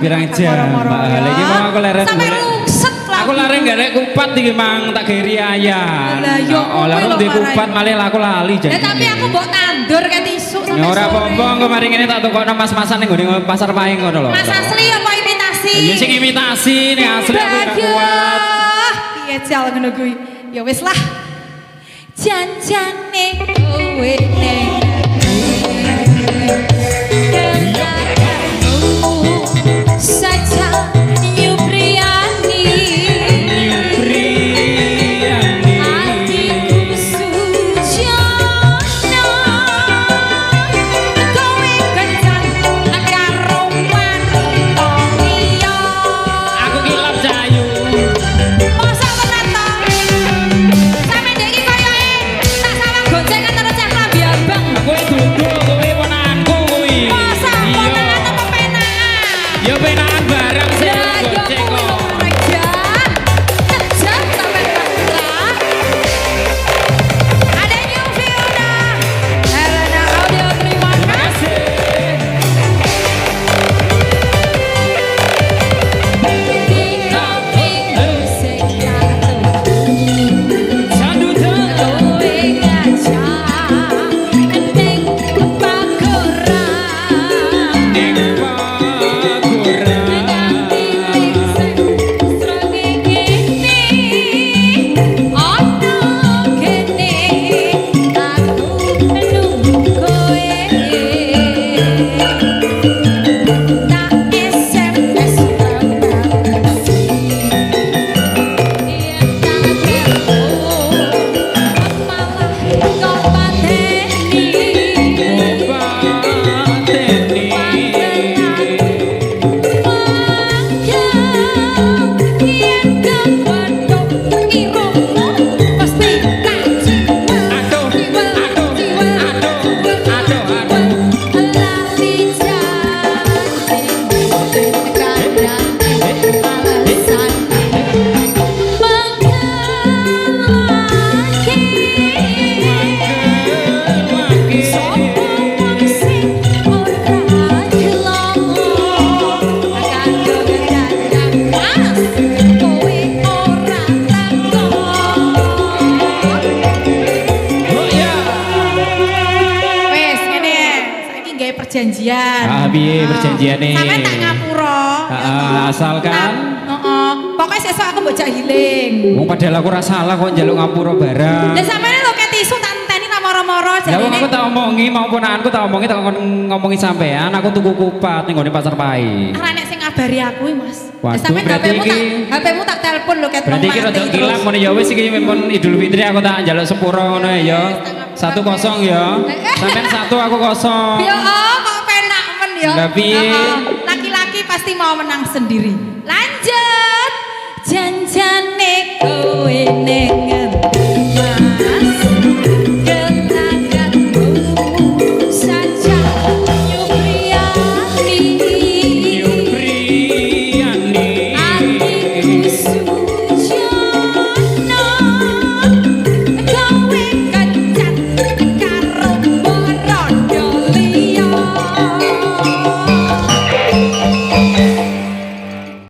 pirang jam. Lagi mau aku leren. Sampai lungset lah. Aku lari gak ada kupat iki mang tak geri ayah. Lah yo oleh di kupat malah aku lali jadi. Tapi aku mbok tandur kayak tisu sampai sore. Ora apa-apa kemarin ini tak tukokno mas-masan ning ngene pasar Pahing ngono lho. Mas asli apa imitasi? Ya sing imitasi ning asli aku ora kuat. Piye jal ngono kuwi? Ya wis lah. Janjane kowe ning saja perjanjian. Piye perjanjiane? Sampe tak ngapura. Asalkan pokoknya sesuk aku mbok jak healing. Wong padahal aku ora salah kok njaluk ngapura barang. Lah sampeyan lho ke tisu tak enteni ta moro-moro jarine. Lah aku tak omongi mau ponakanku tak omongi tak ngomongi sampean aku tuku kupat ning gone pasar Pahing. Ora nek sing ngabari aku Mas. Sampeyan HP-mu tak telepon lho ket berarti iki rada kilap ngono ya wis iki men Idul Fitri aku tak njaluk sepuro ngono ya. 1-0 ya. Sampeyan 1 aku 0. Ya kok penak men ya. Laki-laki pasti mau menang sendiri. Lanjut. Janjane kowe ning